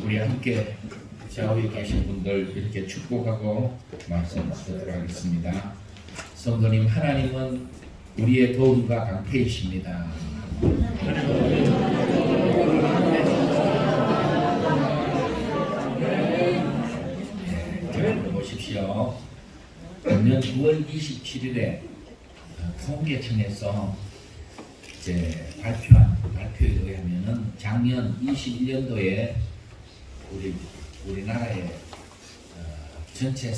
우리 함께 좌우에 계신 분들 이렇게 축복하고 말씀 듣도록 하겠습니다. 성도님, 하나님은 우리의 도움과 강태이십니다. 자, 보십시오. 작년 9월 27일에 통계청에서 이제 발표에 의하면은 작년 21년도에 우리나라의 전체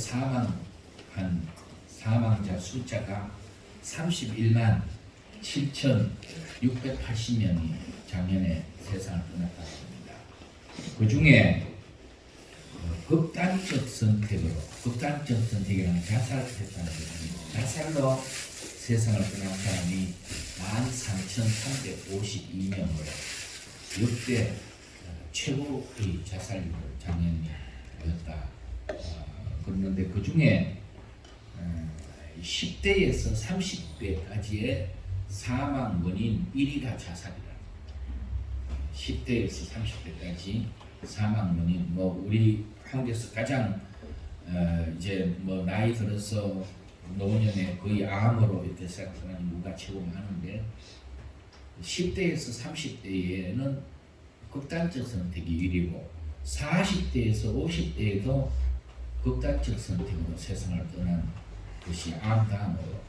사망자 숫자가 31만 7,680명이 작년에 세상을 떠났다고 합니다. 그 중에 극단적 선택이라는 자살을 했다는 것입니다. 자살로 세상을 떠난 사람이 13,352명으로 역대 최고의 자살률을 작년이었다. 그런데 그 중에 10대에서 30대까지의 사망 원인 1위가 자살이다. 10대에서 30대까지 사망 원인, 우리 한국에서 가장 이제 나이 들어서 노년에 거의 암으로 이렇게 생각하는 인구가 최고 많은데 10대에서 30대에는 극단적 선택이 1위고 40대에서 50대에도 극단적 선택으로 세상을 떠난 것이 암 다음으로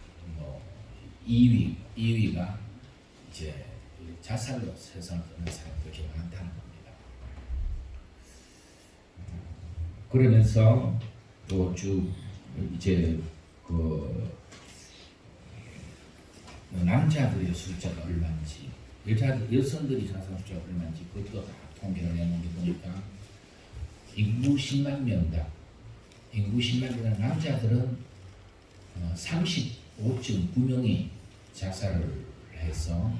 2위가 이제 자살로 세상을 떠난 사람들이 많다는 겁니다. 그러면서 또 이제 남자들의 숫자가 얼마인지, 여성들이 자살 숫자가 얼마인지 그것도 다 통계를 내놓은 게 보니까 인구 10만 명당 인구 10만 명당 남자들은 35.9명이 자살을 해서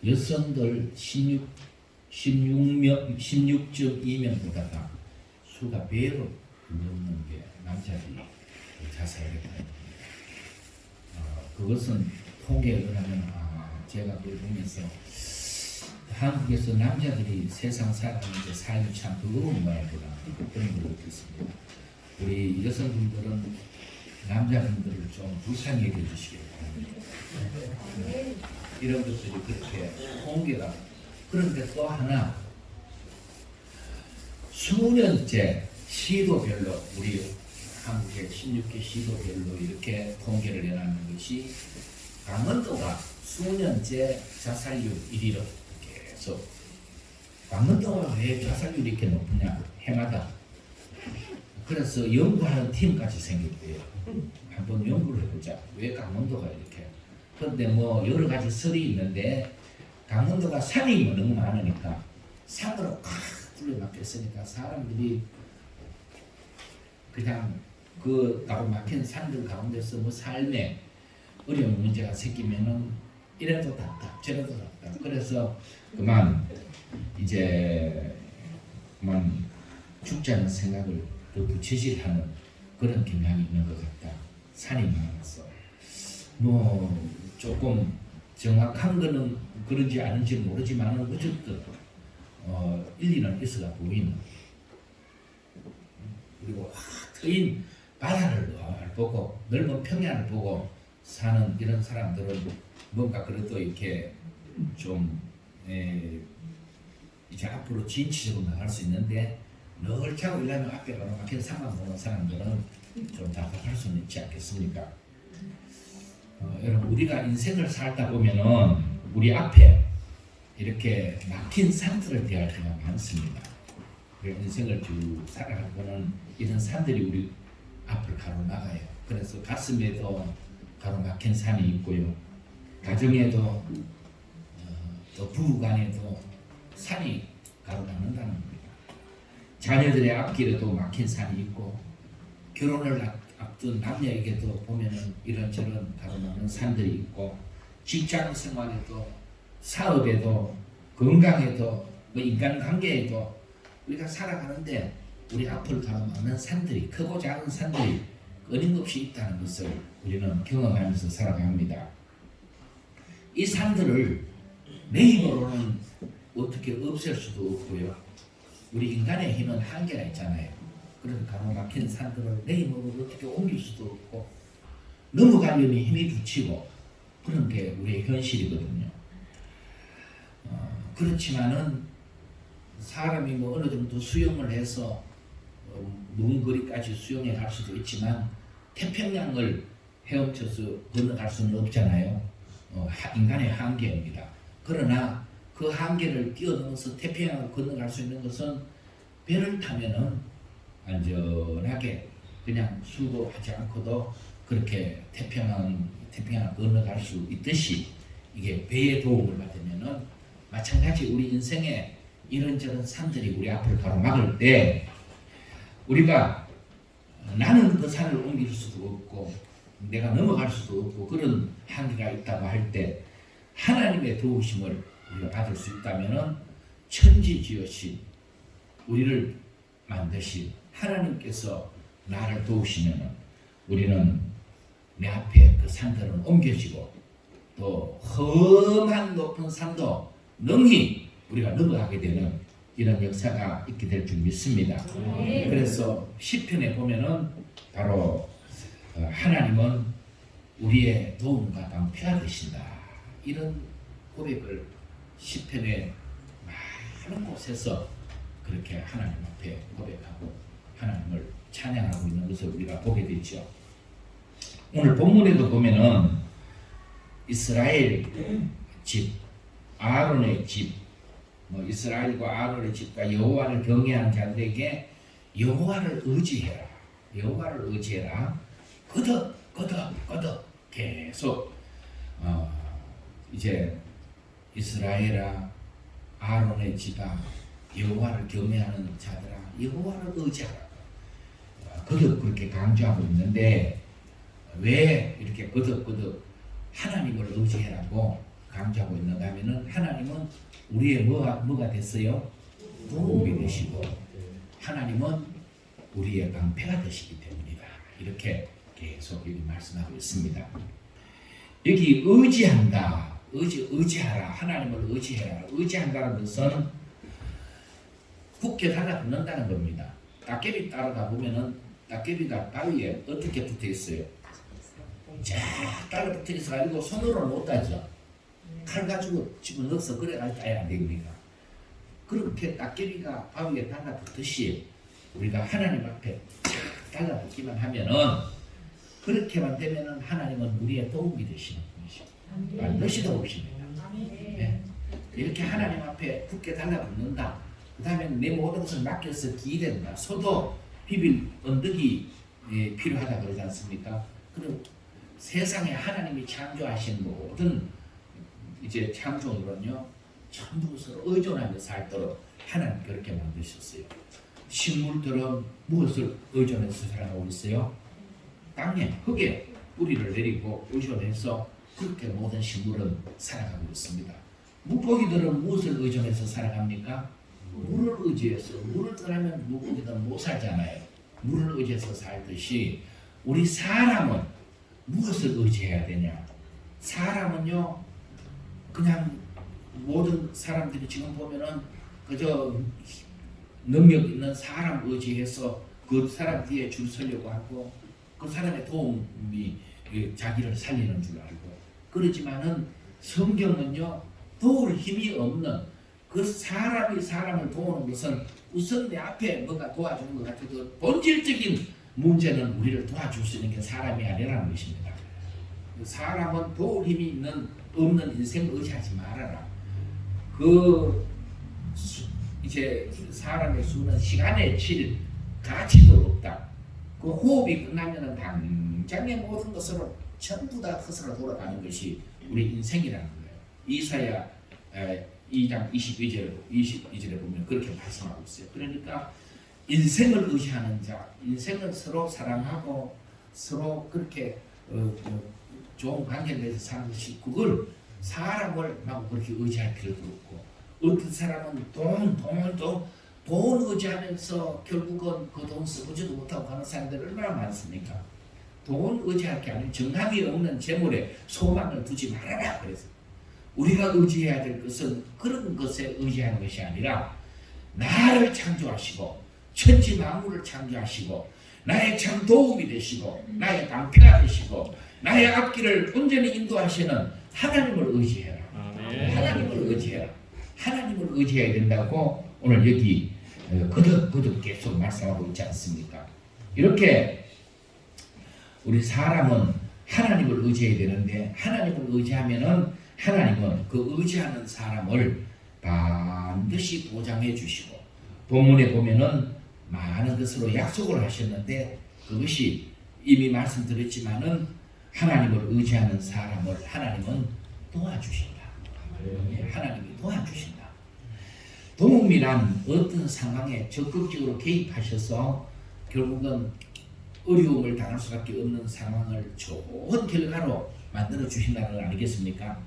여성들 16.2명보다 수가 배로 넘는 게 남자들이 자살을 했다는 겁니다. 그것은 통계에 의하면 제가 그걸 보면서 한국에서 남자들이 세상 살아가는데 삶이 참 버거운 모양이구나 그런 걸 느꼈습니다. 우리 여성분들은 남자분들을 좀 불쌍히 여겨주시기 바랍니다. 이런 것들이 그렇게 통계가. 그런데 또 하나, 수년째 시도별로 우리 한국의 16개 시도별로 이렇게 통계를 내놨는 것이 강원도가 수년째 자살률 1위로 계속. 강원도가 왜 자살률이 이렇게 높으냐, 해마다. 그래서 연구하는 팀까지 생겼대요. 한번 연구를 해보자. 왜 강원도가 이렇게. 그런데 여러 가지 설이 있는데 강원도가 산이 너무 많으니까 산으로 콱 둘러막혔으니까 사람들이 그냥 그 가로막힌 산들 가운데서 삶에 어려운 문제가 생기면은 이래도 답답 저래도 답답. 그래서 그만 죽자는 생각을 더 부채질하는 그런 경향이 있는 것 같다. 산이 많아서 조금 정확한 거는 그런지 아닌지 모르지만 어쨌든 일리는 있어가 보이는. 그리고 트인 바다를 보고 넓은 평야를 보고 사는 이런 사람들은 뭔가 그래도 이렇게 좀 이제 앞으로 진취적으로 나갈 수 있는데 늘 차고 일하면 앞에 가로막힌 산만 보는 사람들은 좀 답답할 수는 있지 않겠습니까? 여러분, 우리가 인생을 살다 보면은 우리 앞에 이렇게 막힌 산들을 대할 때가 많습니다. 인생을 쭉 살아가는 이런 산들이 우리 앞을 가로막아요. 그래서 가슴에도 가로막힌 산이 있고요. 가정에도 또 부부간에도 산이 가로막는다는 겁니다. 자녀들의 앞길에도 막힌 산이 있고 결혼을 앞둔 남녀에게도 보면은 이런저런 가로막는 산들이 있고 직장 생활에도 사업에도 건강에도 인간관계에도 우리가 살아가는데 우리 앞을 가로막는 산들이, 크고 작은 산들이 끊임없이 있다는 것을 우리는 경험하면서 살아갑니다. 이 산들을 내 힘으로는 어떻게 없앨 수도 없고요. 우리 인간의 힘은 한계가 있잖아요. 그래서 가로막힌 산들을 내 힘으로 어떻게 옮길 수도 없고 넘어가려면 힘이 붙이고 그런 게 우리의 현실이거든요. 그렇지만은 사람이 뭐 어느 정도 수영을 해서 먼 거리까지 수영해 갈 수도 있지만 태평양을 헤엄쳐서 건너갈 수는 없잖아요. 인간의 한계입니다. 그러나 그 한계를 뛰어넘어서 태평양을 건너갈 수 있는 것은 배를 타면은 안전하게 그냥 수고하지 않고도 그렇게 태평양을 건너갈 수 있듯이 이게 배의 도움을 받으면은 마찬가지 우리 인생에 이런저런 산들이 우리 앞을 가로막을 때 우리가 나는 그 산을 옮길 수도 없고 내가 넘어갈 수도 없고 그런 한계가 있다고 할 때 하나님의 도우심을 우리가 받을 수 있다면은 천지지으신 우리를 만드신 하나님께서 나를 도우시면은 우리는 내 앞에 그 산들은 옮겨지고 또 험한 높은 산도 능히 우리가 넘어가게 되는 이런 역사가 있게 될 줄 믿습니다. 그래서 시편에 보면은 바로 하나님은 우리의 도움과 방패가 되신다 이런 고백을 시편의 많은 곳에서 그렇게 하나님 앞에 고백하고 하나님을 찬양하고 있는 것을 우리가 보게 되죠. 오늘 본문에도 보면은 이스라엘 집, 아론의 집, 이스라엘과 아론의 집과 여호와를 경외하는 자들에게 여호와를 의지해라, 여호와를 의지해라. 거듭 계속 이제 이스라엘아, 아론의 집아, 여호와를 경외하는 자들아, 여호와를 의지하라. 거듭 그렇게 강조하고 있는데 왜 이렇게 거듭 하나님을 의지해라고 강조하고 있는가 하면은 하나님은 우리의 뭐가 됐어요? 도움이 되시고 하나님은 우리의 방패가 되시기 때문이다. 이렇게 계속 여기 말씀하고 있습니다. 여기 의지한다, 의지하라, 하나님을 의지해라. 의지한다는 것은 굳게 달라붙는다는 겁니다. 따개비 따라가 보면은 따개비가 바위에 어떻게 붙어 있어요? 쫙 달라붙어 있어 가지고 손으로는 못 따죠. 칼 가지고 집어넣어서 그래 가지고 따야 안 됩니까? 그렇게 따개비가 바위에 달라붙듯이 우리가 하나님 앞에 쫙 달라붙기만 하면은 그렇게만 되면은 하나님은 우리의 도움이 되시는 분이시죠. 반드시 도우십니다. 네. 이렇게 하나님 앞에 굳게 달라붙는다. 그 다음에 내 모든 것을 맡겨서 기대된다. 소도 비빌 언덕이 필요하다 그러지 않습니까? 그리고 세상에 하나님이 창조하신 모든 이제 창조물은요 전부 서로 의존하며 살도록 하나님 그렇게 만드셨어요. 식물들은 무엇을 의존해서 살아가고 있어요? 땅에 흙에 뿌리를 내리고 의존해서 그렇게 모든 식물은 살아가고 있습니다. 물고기들은 무엇을 의존해서 살아갑니까? 물을 의지해서. 물을 떠나면 물고기들은 못 살잖아요. 물을 의지해서 살듯이 우리 사람은 무엇을 의지해야 되냐? 사람은요 그냥 모든 사람들이 지금 보면은 그저 능력 있는 사람 의지해서 그 사람 뒤에 줄 서려고 하고 그 사람의 도움이 자기를 살리는 줄 알고 그러지만은 성경은요 도울 힘이 없는 그 사람이 사람을 도우는 것은 우선 내 앞에 뭐가 도와주는 것 같아도 본질적인 문제는 우리를 도와줄 수 있는 게 사람이 아니라는 것입니다. 사람은 도울 힘이 없는 인생을 의지하지 말아라. 이제 사람의 수는 시간의 질 가치도 없다. 그 호흡이 끝나면은 당장의 모든 것으로 전부 다 헛으로 돌아가는 것이 우리 인생이라는 거예요. 이사야 2장 22절에 보면 그렇게 말씀하고 있어요. 그러니까 인생을 의지하는 자, 인생을 서로 사랑하고 서로 그렇게 좋은 관계를 맺어 사는 것이 그걸 사람을 막 그렇게 의지할 필요도 없고 어떤 사람은 돈 의지하면서 결국은 그 돈 쓰지도 못하고 가는 사람들 얼마나 많습니까? 돈 의지할 게 아니라 정함이 없는 재물에 소망을 두지 말아라. 그래서 우리가 의지해야 될 것은 그런 것에 의지하는 것이 아니라 나를 창조하시고 천지 만물을 창조하시고 나의 참 도움이 되시고 나의 방패가 되시고 나의 앞길을 온전히 인도하시는 하나님을 의지해라. 하나님을 의지해라. 하나님을 의지해야 된다고 오늘 여기 거듭 계속 말씀하고 있지 않습니까? 이렇게 우리 사람은 하나님을 의지해야 되는데 하나님을 의지하면은 하나님은 그 의지하는 사람을 반드시 보장해 주시고 본문에 보면은 많은 것으로 약속을 하셨는데 그것이 이미 말씀드렸지만은 하나님을 의지하는 사람을 하나님은 도와주신다. 하나님이 도와주신다. 도움이란 어떤 상황에 적극적으로 개입하셔서 결국은 어려움을 당할 수밖에 없는 상황을 좋은 결과로 만들어 주신다는 걸 아니겠습니까?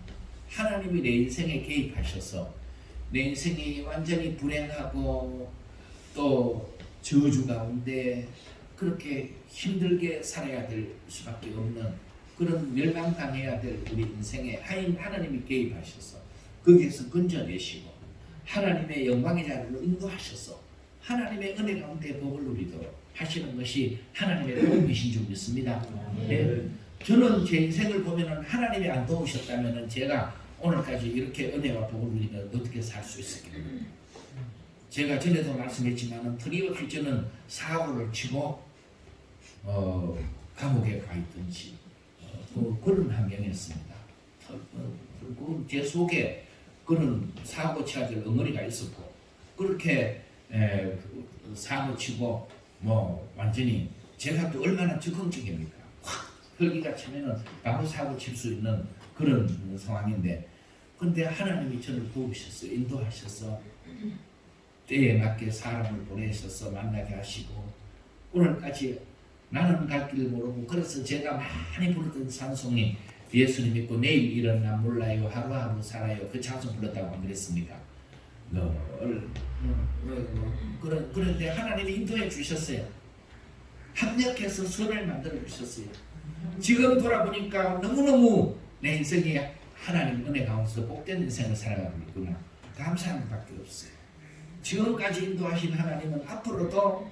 하나님이 내 인생에 개입하셔서 내 인생이 완전히 불행하고 또 저주 가운데 그렇게 힘들게 살아야 될 수밖에 없는 그런 멸망당해야 될 우리 인생에 하나님이 개입하셔서 거기에서 건져내시고 하나님의 영광의 자리로 인도하셔서 하나님의 은혜 가운데 복을 누리도록 하시는 것이 하나님의 도움이신 줄 믿습니다. 네. 저는 제 인생을 보면은 하나님이 안 도우셨다면은 제가 오늘까지 이렇게 은혜와 복을 누리며 어떻게 살 수 있었겠습니까? 제가 전에도 말씀했지만은 틀림없이 저는 사고를 치고 감옥에 가 있든지 그런 환경이었습니다. 제 속에 그런 사고 쳐야 될 엉어리가 있었고 그렇게 사고 치고 뭐 완전히 제가 또 얼마나 적극적입니까? 확 혈기가 차면은 바로 사고 칠 수 있는 그런 상황인데 근데 하나님이 저를 도우셨어요. 인도하셔서 때에 맞게 사람을 보내셔서 만나게 하시고 오늘까지 나는 갈 길 모르고 그래서 제가 많이 부르던 찬송이 예수님 믿고 내일 일어나 몰라요 하루하루 살아요 그 찬송 불렀다고 안 그랬습니까? 그런데 하나님이 인도해 주셨어요. 합력해서 선을 만들어 주셨어요. 지금 돌아보니까 너무너무 내 인생이 하나님 은혜 가운데서 복된 인생을 살아가고 있구나. 감사함 밖에 없어요. 지금까지 인도하신 하나님은 앞으로도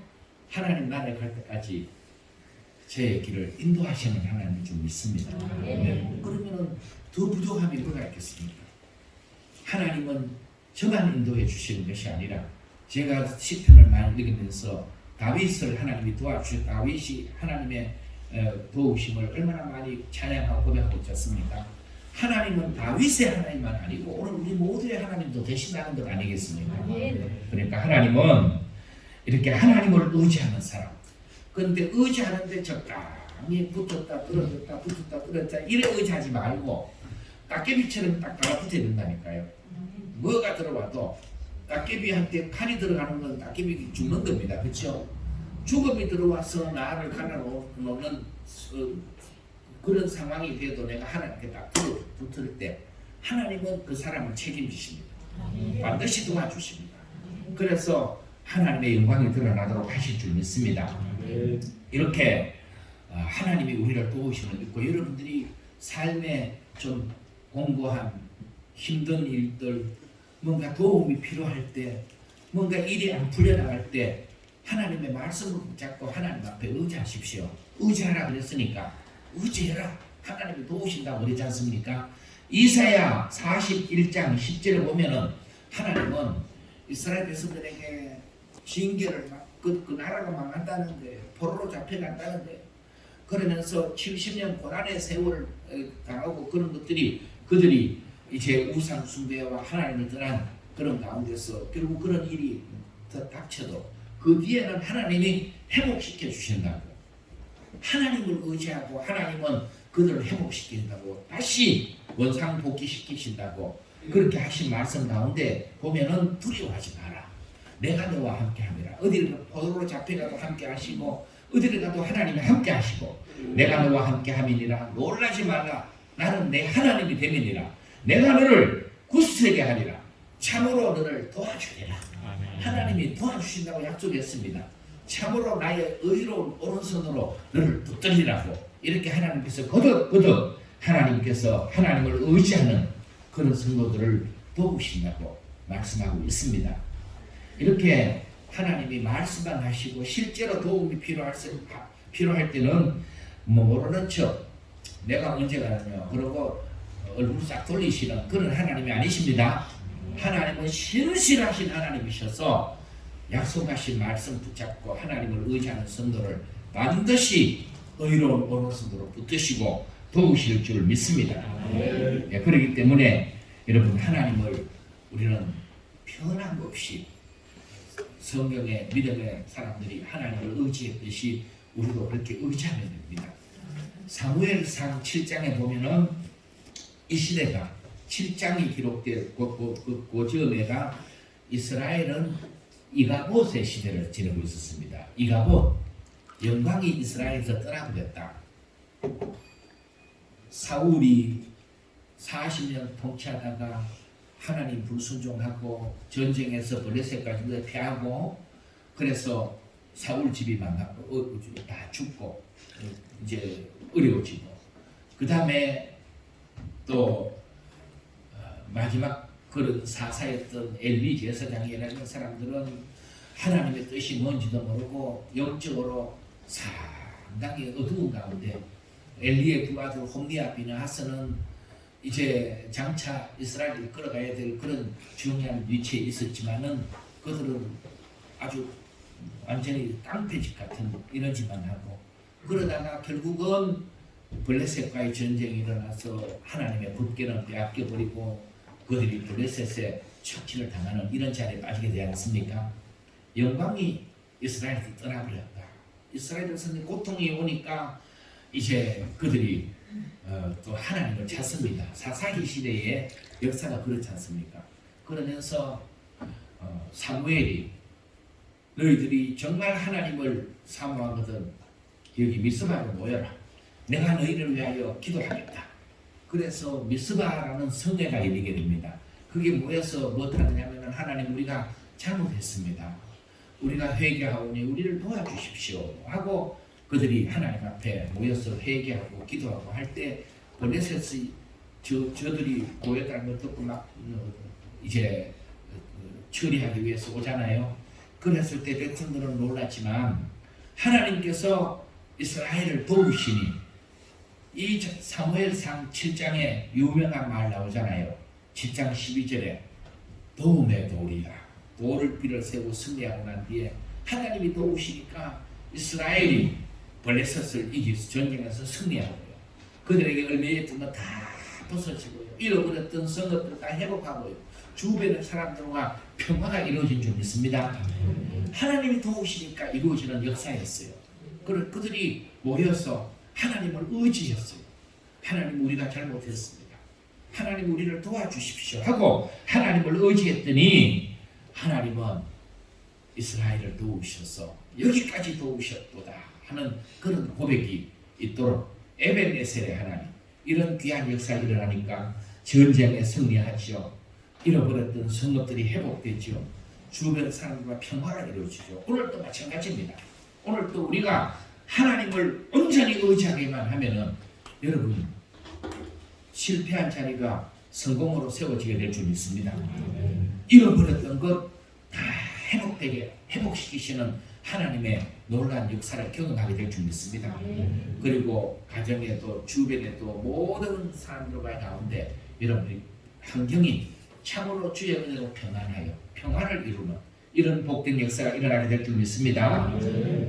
하나님 나라에 갈 때까지 제 길을 인도하시는 하나님을 좀 믿습니다. 네. 그러면 더 부족함이 뭐가 있겠습니까? 하나님은 저만 인도해 주시는 것이 아니라 제가 시편을 많이 읽으면서 다윗을 하나님이 도와주셨 다윗이 하나님의 도우심을 얼마나 많이 찬양하고 고백하고 있었습니까? 하나님은 다윗의 하나님만 아니고 오늘 우리 모두의 하나님도 되신다는 것 아니겠습니까? 그러니까 하나님은 이렇게 하나님을 의지하는 사람 그런데 의지하는데 적당히 붙었다 떨어졌다 붙었다 떨어졌다 이래 의지하지 말고 따개비처럼 딱 달라붙어야 된다니까요. 뭐가 들어와도 따개비한테 칼이 들어가는 건 따개비 죽는 겁니다. 그렇죠? 죽음이 들어와서 나를 갈라놓는 그런 상황이 돼도 내가 하나님께 딱 붙을 때 하나님은 그 사람을 책임지십니다. 반드시 도와주십니다. 그래서 하나님의 영광이 드러나도록 하실 줄 믿습니다. 이렇게 하나님이 우리를 도우심을 믿고 여러분들이 삶에 좀 공고한 힘든 일들 뭔가 도움이 필요할 때 뭔가 일이 안 풀려나갈 때 하나님의 말씀을 붙잡고 하나님 앞에 의지하십시오. 의지하라 그랬으니까 의지해라. 하나님이 도우신다고 그러지 않습니까? 이사야 41장 10절에 보면은 하나님은 이스라엘 백성들에게 징계를 그 나라가 망한다는 거예요. 포로로 잡혀간다는 거예요. 그러면서 70년 고난의 세월을 당하고 그런 그들이 이제 우상 숭배와 하나님을 떠난 그런 가운데서 결국 그런 일이 닥쳐도 그 뒤에는 하나님이 회복시켜 주신다고. 하나님을 의지하고 하나님은 그들을 회복시킨다고 다시 원상 복귀시키신다고 그렇게 하신 말씀 가운데 보면은 두려워하지 마라. 내가 너와 함께 함이라. 어디를 포로로 잡혀가도 함께 하시고 어디를 가도 하나님이 함께 하시고 내가 너와 함께 함이니라. 놀라지 말라. 나는 내 하나님이 됨이니라. 내가 너를 굳세게 하리라. 참으로 너를 도와주리라. 하나님이 도와주신다고 약속했습니다. 참으로 나의 의로운 오른손으로 너를 붙들리라고 이렇게 하나님께서 거듭 하나님께서 하나님을 의지하는 그런 성도들을 도우신다고 말씀하고 있습니다. 이렇게 하나님이 말씀만 하시고 실제로 도움이 필요할 때는 뭐 모르는 척 내가 언제 가느냐 그러고 얼굴 싹 돌리시는 그런 하나님이 아니십니다. 하나님은 신실하신 하나님이셔서 약속하신 말씀 붙잡고 하나님을 의지하는 성도를 반드시 의로운 어른으로 붙드시고 도우실 줄 믿습니다. 네, 그렇기 때문에 여러분 하나님을 우리는 편한 것 없이 성경의 믿음의 사람들이 하나님을 의지했듯이 우리도 그렇게 의지하면 됩니다. 사무엘상 7장에 보면은 이 시대가 7장이 기록된 그 즈음에가 이스라엘은 이가봇의 시대를 지내고 있었습니다. 이가봇 영광이 이스라엘에서 떠나버렸다. 사울이 40년 통치하다가 하나님 불순종하고 전쟁에서 블레셋까지 패하고 그래서 사울 집이 망하고 다 죽고 이제 어려워지고 그 다음에 또 마지막 그런 사사였던 엘리 제사장이라는 사람들은 하나님의 뜻이 뭔지도 모르고 영적으로 상당히 어두운 가운데 엘리의 두 아들 홈리와 비느하스는 이제 장차 이스라엘을 끌어가야 될 그런 중요한 위치에 있었지만은 그들은 아주 완전히 깡패집 같은 이런 짓만 하고 그러다가 결국은 블레셋과의 전쟁이 일어나서 하나님의 법궤는 빼앗겨버리고 그들이 블레셋에 척진을 당하는 이런 자리에 빠지게 되지 않습니까? 영광이 이스라엘에서 떠나버렸다. 이스라엘에서 고통이 오니까 이제 그들이 또 하나님을 찾습니다. 사사기 시대의 역사가 그렇지 않습니까? 그러면서 사무엘이 너희들이 정말 하나님을 사모하거든 여기 미스바로 모여라. 내가 너희를 위하여 기도하겠다. 그래서 미스바라는 성회가 열리게 됩니다. 그게 모여서 무엇하느냐면 하나님 우리가 잘못했습니다. 우리가 회개하오니 우리를 도와주십시오 하고 그들이 하나님 앞에 모여서 회개하고 기도하고 할 때 블레셋이 저들이 모였다는 걸 듣고 막 이제 처리하기 위해서 오잖아요. 그랬을 때 백성들은 놀랐지만 하나님께서 이스라엘을 도우시니 이 사무엘상 7장에 유명한 말 나오잖아요. 7장 12절에 도움의 돌이라 돌을 빌어 세우고 승리하고 난 뒤에 하나님이 도우시니까 이스라엘이 블레셋을 이기서 전쟁에서 승리하고요. 그들에게 얽매였던 거 다 벗어지고요. 잃어버렸던 성읍들 다 회복하고요. 주변의 사람들과 평화가 이루어진 줄 믿습니다. 하나님이 도우시니까 이루어지는 역사였어요. 그들이 모여서 하나님을 의지했어요. 하나님 우리가 잘못했습니다. 하나님 우리를 도와주십시오 하고 하나님을 의지했더니 하나님은 이스라엘을 도우셔서 여기까지 도우셨도다 하는 그런 고백이 있도록 에벤에셀의 하나님 이런 귀한 역사가 일어나니까 전쟁에 승리하죠. 잃어버렸던 성읍들이 회복되죠. 주변 사람들과 평화가 이루어지죠. 오늘도 마찬가지입니다. 오늘도 우리가 하나님을 온전히 의지하기만 하면은 여러분 실패한 자리가 성공으로 세워지게 될 줄 믿습니다. 잃어버렸던 것 다 회복되게 회복시키시는 하나님의 놀라운 역사를 경험하게 될 줄 믿습니다. 그리고 가정에도 주변에도 모든 사람들과 가운데 여러분의 환경이 참으로 주의 은혜로 평안하여 평화를 이루는 이런 복된 역사가 일어나게 될 줄 믿습니다.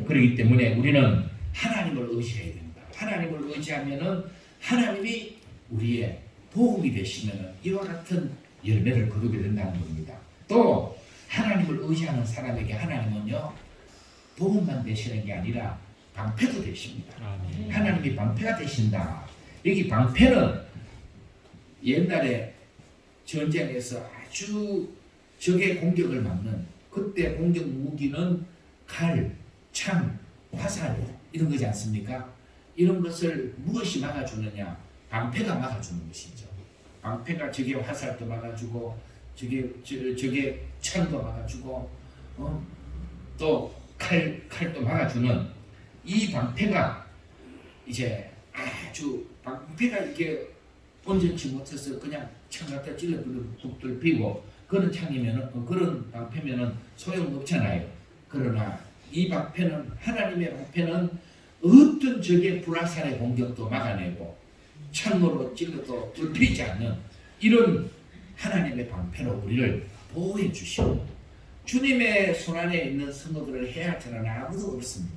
그렇기 때문에 우리는 하나님을 의지해야 됩니다. 하나님을 의지하면은 하나님이 우리의 도움이 되시면은 이와 같은 열매를 거두게 된다는 겁니다. 또 하나님을 의지하는 사람에게 하나님은요 도움만 되시는 게 아니라 방패도 되십니다. 하나님이 방패가 되신다. 여기 방패는 옛날에 전쟁에서 아주 적의 공격을 막는 그때 공격 무기는 칼, 창, 화살 이런 거지 않습니까? 이런 것을 무엇이 막아주느냐? 방패가 막아주는 것이죠. 방패가 적의 화살도 막아주고 적의 창도 막아주고 또 칼도 막아주는 이 방패가 이제 아주 방패가 이렇게 온전치 못해서 그냥 창 갖다 찔러버리고 북들 피고 그런 창이면은 그런 방패면은 소용없잖아요. 그러나 이 방패는 하나님의 방패는 어떤 적의 불화살의 공격도 막아내고 창으로 찔러도 뚫히지 않는 이런 하나님의 방패로 우리를 보호해 주시고 주님의 손안에 있는 성도들을 해할 자는 아무도 없습니다.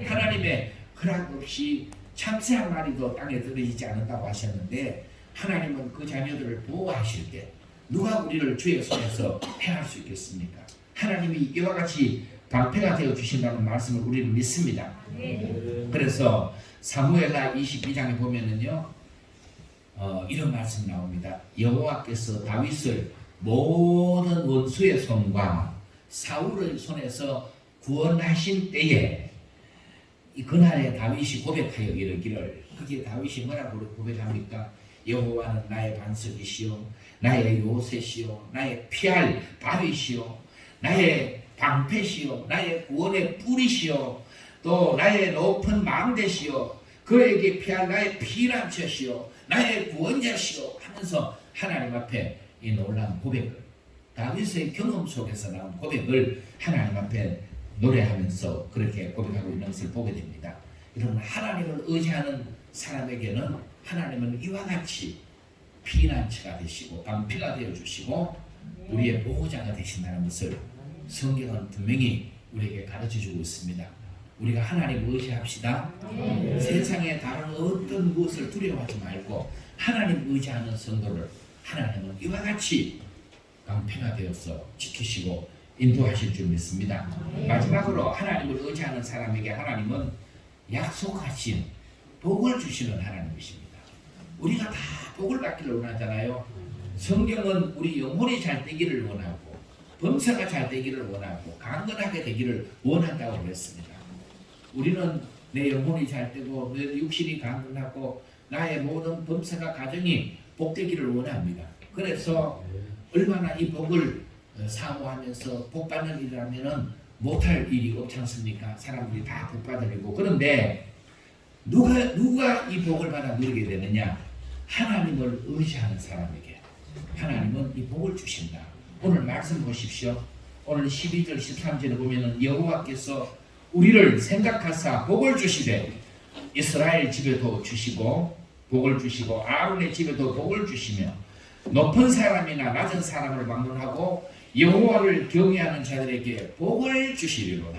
하나님의 허락 없이 참새 한 마리도 땅에 들어지지 않는다고 하셨는데 하나님은 그 자녀들을 보호하실 때 누가 우리를 주의 손에서 해할 수 있겠습니까? 하나님이 이와 같이 방패가 되어 주신다는 말씀을 우리는 믿습니다. 그래서 사무엘하 22장에 보면은요 이런 말씀 나옵니다. 여호와께서 다윗을 모든 원수의 손과 사울의 손에서 구원하신 때에 그날에 다윗이 고백하여 이르기를 그게 다윗이 뭐라고 고백합니까? 여호와는 나의 반석이시요 나의 요새시요 나의 피할 바위시요 나의 방패시요 나의 구원의 뿌리시요 또 나의 높은 망대시요 그에게 피할 나의 피난처시요 나의 구원자시요 하면서 하나님 앞에 이 놀라운 고백을 다윗의 경험 속에서 나온 고백을 하나님 앞에 노래하면서 그렇게 고백하고 있는 것을 보게 됩니다. 이런 하나님을 의지하는 사람에게는 하나님은 이와 같이 피난처가 되시고 방패가 되어주시고 우리의 보호자가 되신다는 것을 성경은 분명히 우리에게 가르쳐주고 있습니다. 우리가 하나님을 의지합시다. 세상에 다른 어떤 무엇을 두려워하지 말고 하나님 의지하는 성도를 하나님은 이와 같이 방패가 되어서 지키시고 인도하실 줄 믿습니다. 마지막으로 하나님을 의지하는 사람에게 하나님은 약속하신 복을 주시는 하나님이십니다. 우리가 다 복을 받기를 원하잖아요. 성경은 우리 영혼이 잘 되기를 원하고 범사가 잘 되기를 원하고 강건하게 되기를 원한다고 그랬습니다. 우리는 내 영혼이 잘 되고 내 육신이 강건하고 나의 모든 범사가 가정이 복되기를 원합니다. 그래서 얼마나 이 복을 사모하면서 복받는 일을 하면은 못할 일이 없지 않습니까? 사람들이 다 복받으려고. 그런데 누가 이 복을 받아 누리게 되느냐? 하나님을 의지하는 사람에게 하나님은 이 복을 주신다. 오늘 말씀 보십시오. 오늘 12절 13절에 보면은 여호와께서 우리를 생각하사 복을 주시되 이스라엘 집에도 주시고 복을 주시고 아론의 집에도 복을 주시며 높은 사람이나 낮은 사람을 막론하고 여호와를 경외하는 자들에게 복을 주시리로다.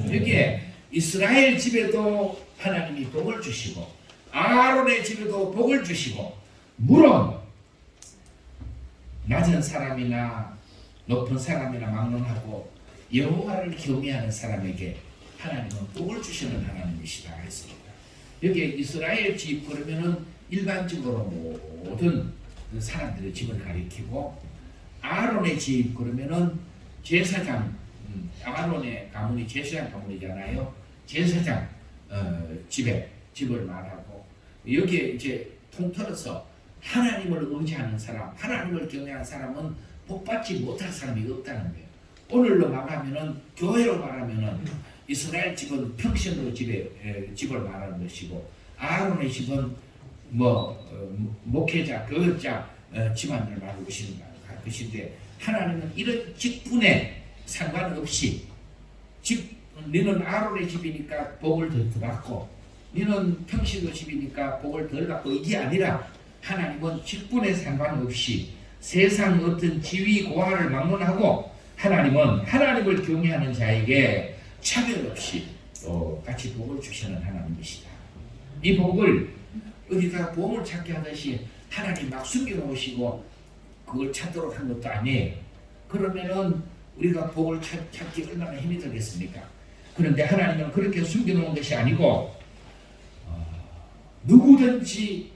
여기에 이스라엘 집에도 하나님이 복을 주시고 아론의 집에도 복을 주시고 물론 낮은 사람이나 높은 사람이나 막론하고 여호와를 경외하는 사람에게 하나님은 복을 주시는 하나님이시다 했습니다. 여기에 이스라엘 집 그러면은 일반적으로 모든 사람들의 집을 가리키고 아론의 집 그러면은 제사장 아론의 가문이 제사장 가문이잖아요. 제사장 집을 말하고 여기에 이제 통틀어서 하나님을 의지하는 사람, 하나님을 경외하는 사람은 복받지 못할 사람이 없다는 거예요. 오늘로 말하면은 교회로 말하면은 이스라엘 집은 평신도 집을 말하는 것이고 아론의 집은 목회자, 교역자 집안을 말하는 것인데 하나님은 이런 직분에 상관없이 너는 아론의 집이니까 복을 더 받고 너는 평신도 집이니까 복을 덜 받고 이게 아니라 하나님은 직분에 상관없이 세상 어떤 지위 고하를 막론하고 하나님은 하나님을 경외하는 자에게 차별 없이 또 같이 복을 주시는 하나님이시다. 이 복을 어디다가 보물 찾기 하듯이 하나님 막 숨겨놓으시고 그걸 찾도록 한 것도 아니에요. 그러면은 우리가 복을 찾기 얼마나 힘이 들겠습니까? 그런데 하나님은 그렇게 숨겨놓은 것이 아니고 누구든지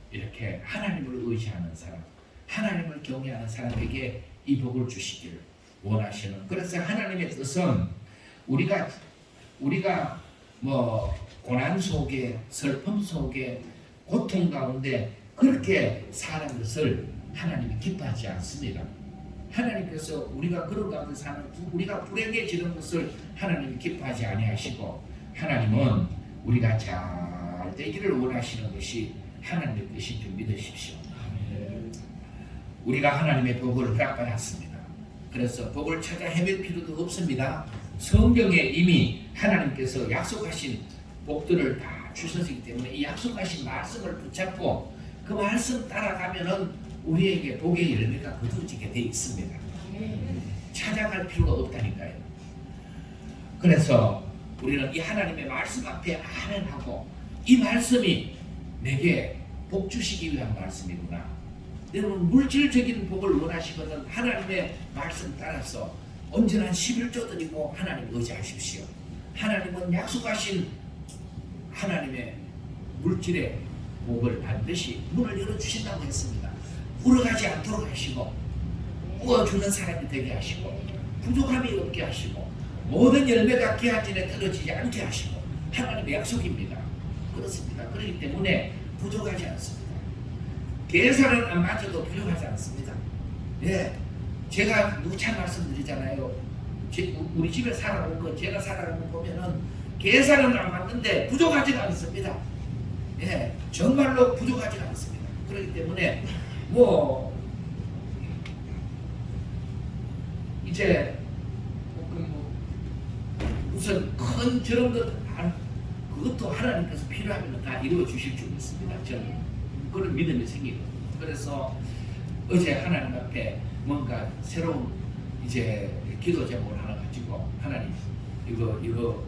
이렇게 하나님을 의지하는 사람, 하나님을 경외하는 사람에게 이 복을 주시기를 원하시는. 그래서 하나님의 뜻은 우리가 고난 속에 슬픔 속에 고통 가운데 그렇게 사는 것을 하나님이 기뻐하지 않습니다. 하나님께서 우리가 그런 가운데 사는 우리가 불행해지는 것을 하나님이 기뻐하지 아니하시고 하나님은 우리가 잘 되기를 원하시는 것이 하나님의 뜻인 줄 믿으십시오. 우리가 하나님의 복을 허락받았습니다. 그래서 복을 찾아 헤맬 필요도 없습니다. 성경에 이미 하나님께서 약속하신 복들을 다 주셨기 때문에 이 약속하신 말씀을 붙잡고 그 말씀 따라가면은 우리에게 복의 열매가 거두어지게 돼 있습니다. 찾아갈 필요가 없다니까요. 그래서 우리는 이 하나님의 말씀 앞에 아멘하고 이 말씀이 내게 복 주시기 위한 말씀이구나. 여러분 물질적인 복을 원하시거든 하나님의 말씀 따라서 언제나 11조 드리고 하나님 의지하십시오. 하나님은 약속하신 하나님의 물질의 복을 반드시 문을 열어주신다고 했습니다. 불어가지 않도록 하시고 부어주는 사람이 되게 하시고 부족함이 없게 하시고 모든 열매가 기한전에 떨어지지 않게 하시고 하나님의 약속입니다. 그렇습니다. 그렇기 때문에 부족하지 않습니다. 계산은 안 맞아도 부족하지 않습니다. 예, 제가 누차 말씀드리잖아요. 우리 집에 살아온 거 제가 살아온 거 보면은 계산은 안 맞는데 부족하지가 않습니다. 예, 정말로 부족하지가 않습니다. 그렇기 때문에 이제 우선 큰 저런 그것도 하나님께서 필요하면 다 이루어 주실 줄 믿습니다. 저는 그런 믿음이 생기고 그래서 어제 하나님 앞에 뭔가 새로운 이제 기도 제목을 하나 가지고 하나님 이거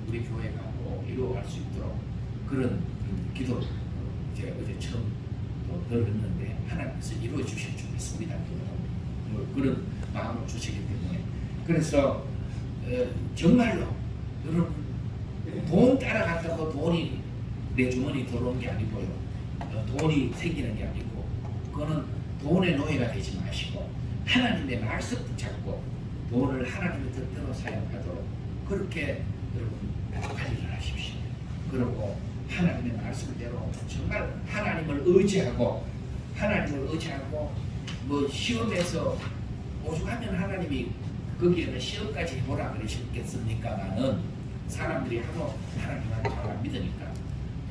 우리 교회가 꼭 이루어갈 수 있도록 그런 기도 이제 어제 처음 들었는데 하나님께서 이루어 주실 줄 믿습니다. 그런 마음을 주시기 때문에 그래서 정말로 여러분 돈 따라갔다고 돈이 내 주머니 들어오는 게 아니고요. 돈이 생기는 게 아니고 그거는 돈의 노예가 되지 마시고 하나님의 말씀 붙잡고 돈을 하나님의 뜻대로 사용하도록 그렇게 여러분 관리를 하십시오. 그리고 하나님의 말씀대로 정말 하나님을 의지하고 뭐 시험에서 오죽하면 하나님이 거기에는 시험까지 해보라 그러셨겠습니까만은 사람들이 하도 하나님을 잘 안 믿으니까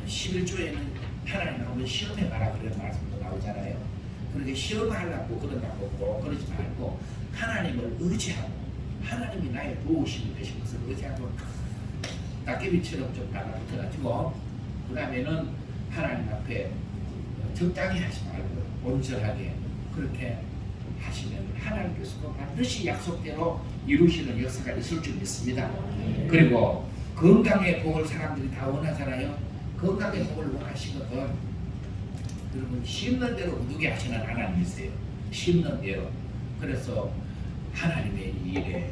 11조에는 하나님하고 시험해봐라 그런 말씀도 나오잖아요. 그렇게 시험하려고 그런다고 꼭 그러지 말고 하나님을 의지하고 하나님이 나의 도우심이 되신 것을 의지하고 낙개비처럼 좀 달라붙어가지고 그 다음에는 하나님 앞에 적당히 하지 말고 온전하게 그렇게 하시면 하나님께서도 반드시 약속대로 이루시는 역사가 있을 줄 믿습니다. 그리고 건강의 복을 사람들이 다 원하잖아요. 건강의 복을 원하시거든 여러분 심는 대로 거두게 하시는 하나님이세요. 심는 대로. 그래서 하나님의 일에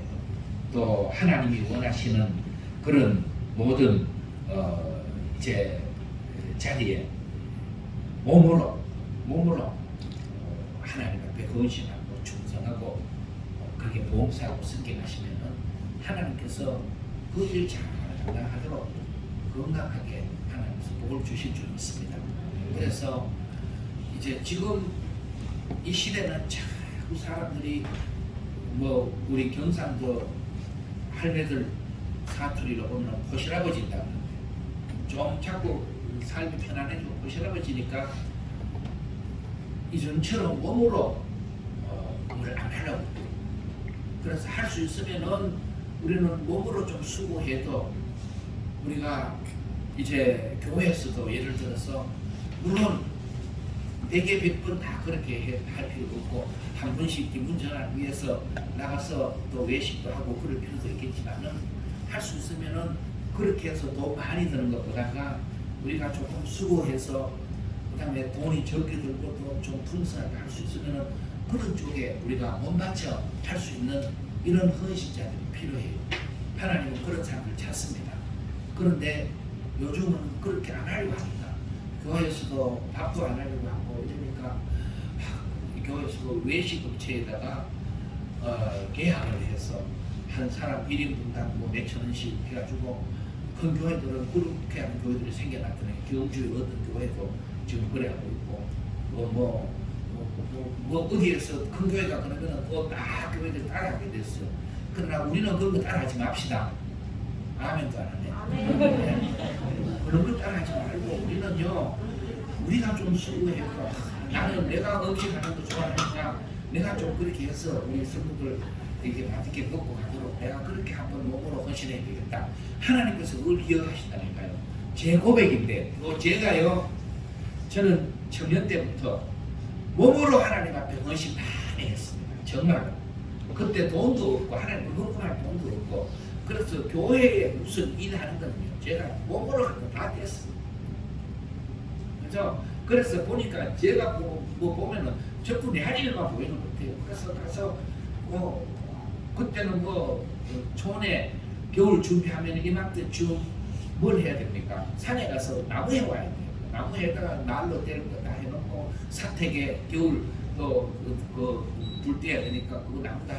또 하나님이 원하시는 그런 모든 이제 자리에 몸으로 하나님 앞에 헌신하고 충성하고 그렇게 봉사하고 승계하시면은 하나님께서 그 일 잘 하도록 건강하게 하나님께서 복을 주실 줄 믿습니다. 그래서 이제 지금 이 시대는 자꾸 사람들이 우리 경상도 할매들 사투리로 보면 포실아버지인다. 좀 자꾸 삶이 편안해지고 포실아버지니까 이전처럼 몸으로 뭘 안 하려고. 그래서 할 수 있으면은 우리는 몸으로 좀 수고해도 우리가 이제 교회에서도 예를 들어서 물론 100개 100번 다 그렇게 할 필요도 없고 한 번씩 기분 전환 위해서 나가서 또 외식도 하고 그럴 필요도 있겠지만은 할 수 있으면은 그렇게 해서 돈 많이 드는 것보다가 우리가 조금 수고해서 그 다음에 돈이 적게 들고도 좀 풍성하게 할 수 있으면은 그런 쪽에 우리가 못 맞춰 할 수 있는 이런 헌신자들이 필요해요. 하나님은 그런 사람을 찾습니다. 그런데 요즘은 그렇게 안 하려고 합니다. 교회에서도 밥도 안 하려고 하고 이러니까 교회에서도 외식 업체에다가 계약을 해서 한 사람 1인분당 몇천 원씩 해가지고 큰 교회들은 그렇게 하는 교회들이 생겨났더니 경주에 어떤 교회도 지금 그래 하고 있고 어디에서 큰 교회가 그러면은 다 교회들 따라하게 됐어요. 그러나 우리는 그런 거 따라하지 맙시다. 아멘도 안 하네. 그런 거 따라하지 말고 우리는요 우리가 좀 수고해서 나는 내가 음식 하는 거 좋아하니까 내가 좀 그렇게 해서 우리 성도들 이렇게 맛있게 먹고 가도록 내가 그렇게 한번 몸으로 헌신해야 되겠다. 하나님께서 그걸 기억하신다니까요. 제 고백인데 또 제가요, 저는 청년 때부터 몸으로 하나님 앞에 헌신 많이 했습니다. 정말로. 그때 돈도 없고 하나님을 헌금할 돈도 없고, 그래서 교회에 무슨 일하는 거는요 제가 몸으로 할 거 다 됐습니다. 그래서 보니까 제가 뭐 보면은 자꾸 내 할 일만 보이는 것 같아요. 그래서 가서 그때는 촌에 겨울 준비하면 이맘때쯤 뭘 해야 됩니까? 산에 가서 나무 해와야 돼요. 나무 해다가 날로 때는 거 다 해놓고 사택에 겨울 불 떼야 되니까 그거 나무 다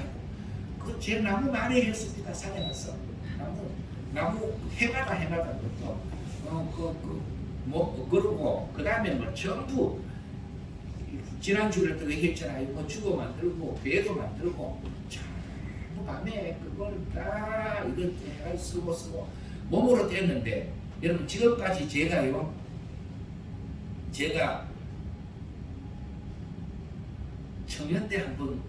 하고, 제 나무 많이 했습니다. 산에 가서 나무 해마다 그것도 그러고 그 다음에 뭐 전부 지난주에 또 얘기했잖아요. 뭐 주고 만들고 배도 만들고 전부 밤에 그걸 다 이렇게 쓰고 몸으로 뗐는데, 여러분 지금까지 제가 청년 때 한번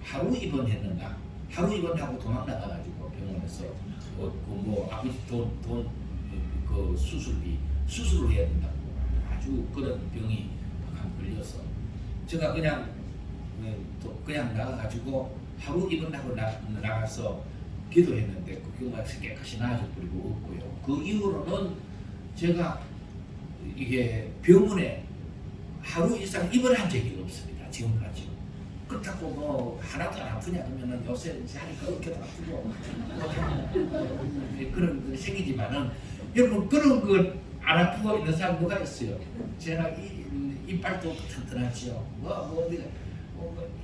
하루 입원했는가, 하루 입원하고 도망 나가가지고 병원에서 아버지 돈 수술을 해야 된다고 아주 그런 병이 걸려서 제가 그냥 나가가지고 하루 입원하고 나가서 기도했는데 그 경우가 깨끗이 나아져버리고 없고요. 그 이후로는 제가 이게 병원에 하루 이상 입원한 적이 없습니다. 지금까지. 그렇다고 하나도 안 아프냐 그러면은 요새 살이 그렇게 아프고 그런 거 생기지만은, 여러분 그런 거 안 아프고 있는 사람 누가 있어요? 제가 이빨도 튼튼하지요.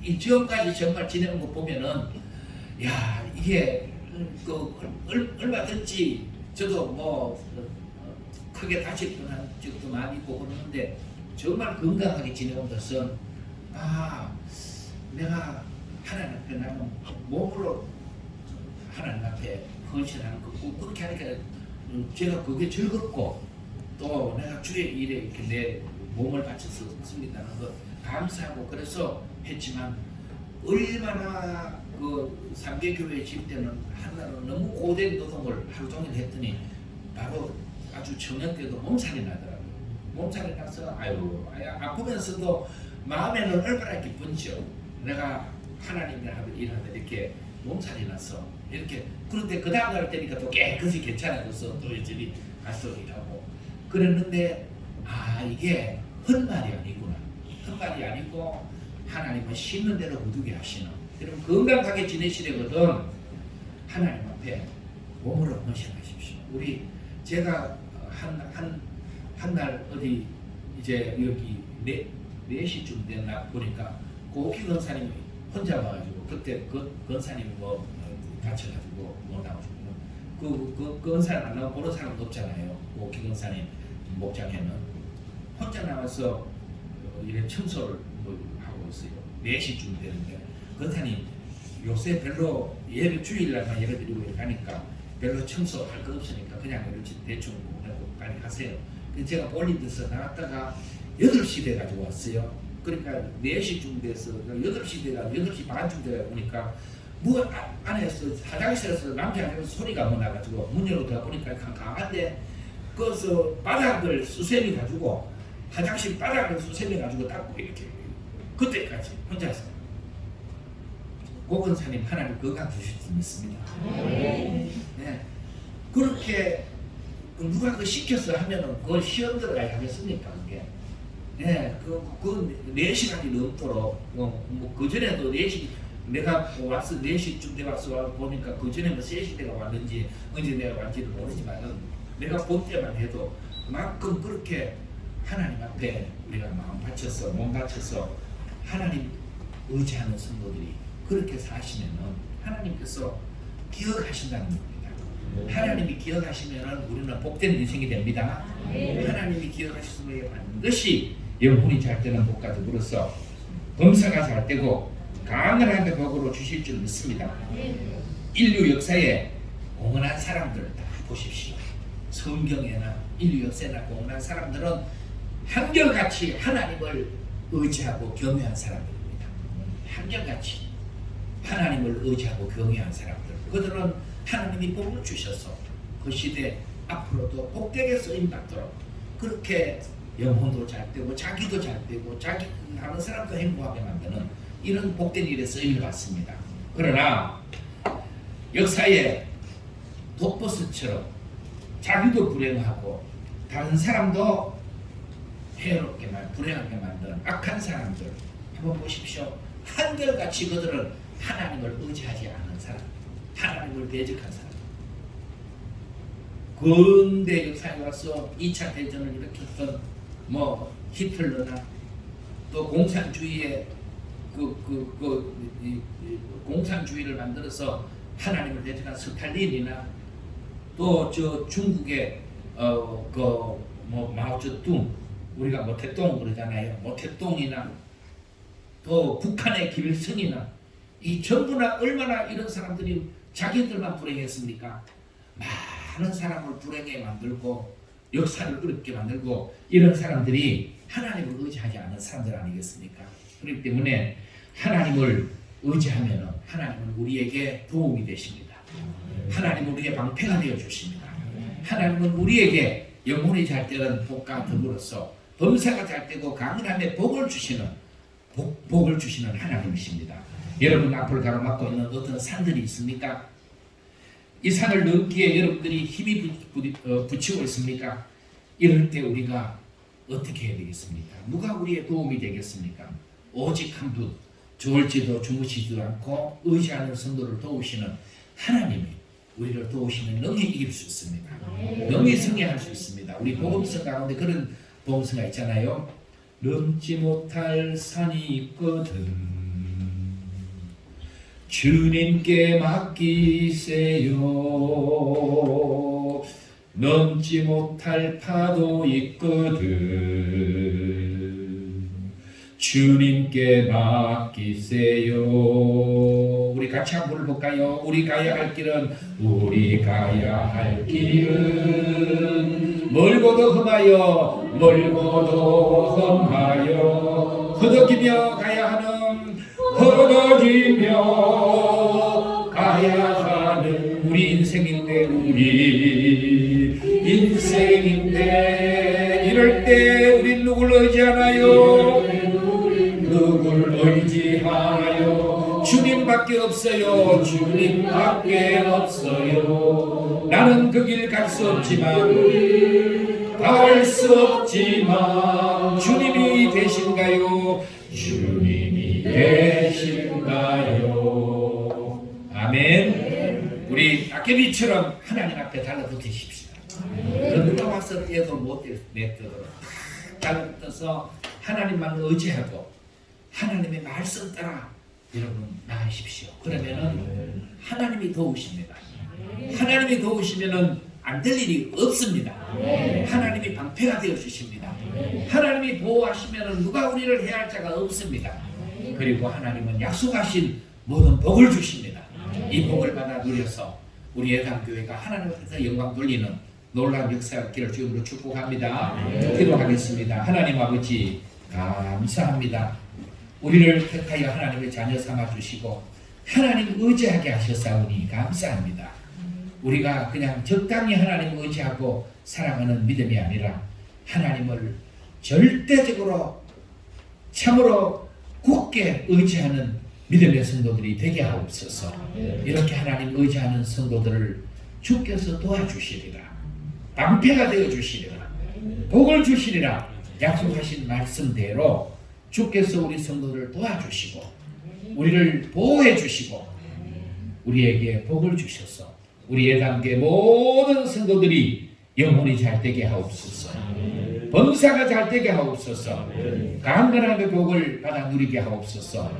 이 지금까지 정말 지내는 거 보면은 야 이게 얼마든지 저도 크게 다칠 뻔한 적도 많이 있고 그러는데, 정말 건강하게 지내온 것은 내가 하나님 앞에 나는 몸으로 하나님 앞에 헌신하는 거 그렇게 하니까 제가 그게 즐겁고, 또 내가 주의 일에 이렇게 내 몸을 바쳐서 씁니다는 거 감사하고 그래서 했지만, 얼마나 삼계교회 집 때는 한날은 너무 고된 노동을 하루 종일 했더니 바로 아주 청년 때도 몸살이 나더라고요. 몸살이 나서 아프면서도 마음에는 얼마나 기쁜지요. 내가 하나님을 일하다 이렇게 몸살이 나서 이렇게, 그런데 그 다음날 때니까 또 깨끗이 괜찮아져서 또 여전히 가서 일하고 그랬는데, 이게 헛말이 아니구나. 헛말이 아니고 하나님은 쉬는 대로 거두게 하시는, 여러분 건강하게 지내시려거든 하나님 앞에 몸으로 헌신하십시오. 제가 한 날 어디 이제 여기 4시쯤 됐나 보니까 고기 권사님이 혼자 와가지고, 그때 권사님이 다쳐가지고 못 나오시고, 그 권사님 안 나오고 보는 사람 없잖아요. 고기 권사님 목장에는 혼자 나와서 이래 청소를 하고 있어요. 4시쯤 되는데 권사님 요새 별로 예배 주일날만 예배 드리고 이렇게 하니까 별로 청소할 거 없으니까 그냥 이렇게 대충 빨리 하세요. 제가 볼일돼서 나갔다가 8시 돼가지고 왔어요. 그러니까 4시쯤 돼서 8시 돼가 8시 반쯤 돼가 보니까 안에서 화장실에서 남자한테 소리가 나가지고 문 열고 들어보니까 강한데 그래서 바닥을 수세미 가지고 화장실 바닥을 수세미 가지고 닦고 이렇게 그때까지 혼자서. 고건사님 하나님 건강 주실 수 믿습니다. 네. 그렇게 누가 시켜서 하면은 그걸 시험 들어가야 하겠습니까? 그게. 네, 4시간이 넘도록 그 전에도 4시 내가 와서 4시쯤 돼 와서 보니까 그 전에 3시 내가 왔는지 언제 내가 왔는지는 모르지만 내가 본 때만 해도 그만큼 그렇게 하나님 앞에 우리가 마음 바쳐서 몸 바쳐서 하나님 의지하는 성도들이 그렇게 사시면은 하나님께서 기억하신다는 겁니다. 하나님이 기억하시면은 우리는 복된 인생이 됩니다. 하나님이 기억하시면 반드시 영혼이 잘 되는 복과 더불어서 범사가 잘 되고 강건한 복으로 주실 줄 믿습니다. 인류 역사에 공헌한 사람들을 다 보십시오. 성경에나 인류 역사나 공헌한 사람들은 한결같이 하나님을 의지하고 겸유한 사람들입니다. 한결같이 하나님을 의지하고 경외한 사람들, 그들은 하나님이 복을 주셔서 그 시대 앞으로도 복되게 쓰임받도록 그렇게 영혼도 잘 되고 자기도 잘 되고 자기 다른 사람도 행복하게 만드는 이런 복된 일에 쓰임을 받습니다. 그러나 역사에 독버스처럼 자기도 불행하고 다른 사람도 해롭게 불행하게 만드는 악한 사람들 한번 보십시오. 한결같이 그들은 하나님을 의지하지 않은 사람, 하나님을 대적한 사람. 근대 역사에 와서 2차 대전을 일으켰던 뭐 히틀러나 또 공산주의의 공산주의를 만들어서 하나님을 대적한 스탈린이나 또 저 중국의 뭐 마오쩌둥, 우리가 모태똥 그러잖아요. 모태똥이나 또 북한의 김일성이나 이 전부나 얼마나 이런 사람들이 자기들만 불행했습니까? 많은 사람을 불행하게 만들고 역사를 어렵게 만들고 이런 사람들이 하나님을 의지하지 않는 사람들 아니겠습니까? 그렇기 때문에 하나님을 의지하면 하나님은 우리에게 도움이 되십니다. 하나님은 우리의 방패가 되어 주십니다. 하나님은 우리에게 영혼이 잘 되는 복과 덤으로써 범사가 잘 되고 강인함에 복을 주시는 하나님이십니다. 여러분 앞으로 가로막고 있는 어떤 산들이 있습니까? 이 산을 넘기에 여러분들이 힘이 붙이고 있습니까? 이럴 때 우리가 어떻게 해야 되겠습니까? 누가 우리의 도움이 되겠습니까? 오직 한 분, 졸지도 주무시지도 않고 의지하는 성도를 도우시는 하나님이 우리를 도우시면 능히 이길 수 있습니다. 능히 승리할 수 있습니다. 우리 복음서 가운데 그런 복음서가 있잖아요. 넘지 못할 산이 있거든 주님께 맡기세요. 넘지 못할 파도 있거든 주님께 맡기세요. 우리 같이 한번 불러볼까요? 우리 가야 할 길은 멀고도 험하여 허덕이며 가야 하는 우리 인생인데 이럴 때 우리 누굴 의지하나요? 주님밖에 없어요. 나는 그 길 갈 수 없지만 주님이 되신가요? 아멘. 우리 아깨비처럼 하나님 앞에 달라붙으십시다. 누가 와서 얘도 못 내도록 달라붙어서 하나님만 의지하고 하나님의 말씀 따라 여러분 나가십시오. 그러면은 하나님이 도우십니다. 하나님이 도우시면은 안 될 일이 없습니다. 하나님이 방패가 되어 주십니다. 하나님이 보호하시면은 누가 우리를 해할 자가 없습니다. 그리고 하나님은 약속하신 모든 복을 주십니다. 이 복을 받아 누려서 우리 예당교회가 하나님 앞에서 영광 돌리는 놀라운 역사가 있기를 주님으로 축복합니다. 기도하겠습니다. 하나님 아버지 감사합니다. 우리를 택하여 하나님의 자녀 삼아주시고 하나님 의지하게 하셨사오니 감사합니다. 우리가 그냥 적당히 하나님 의지하고 살아가는 믿음이 아니라 하나님을 절대적으로 참으로 굳게 의지하는 믿음의 성도들이 되게 하옵소서. 이렇게 하나님 의지하는 성도들을 주께서 도와주시리라. 방패가 되어주시리라. 복을 주시리라. 약속하신 말씀대로 주께서 우리 성도들을 도와주시고 우리를 보호해 주시고 우리에게 복을 주셔서 우리 예당교회 모든 성도들이 영혼이 잘되게 하옵소서. 범사가 잘되게 하옵소서. 강건함의 복을 받아 누리게 하옵소서.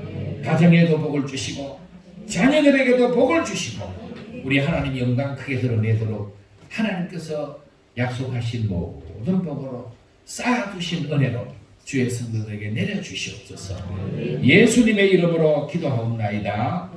가정에도 복을 주시고 자녀들에게도 복을 주시고 우리 하나님 영광 크게 드러내도록 하나님께서 약속하신 모든 복으로 쌓아두신 은혜로 주의 성도들에게 내려주시옵소서. 예수님의 이름으로 기도하옵나이다.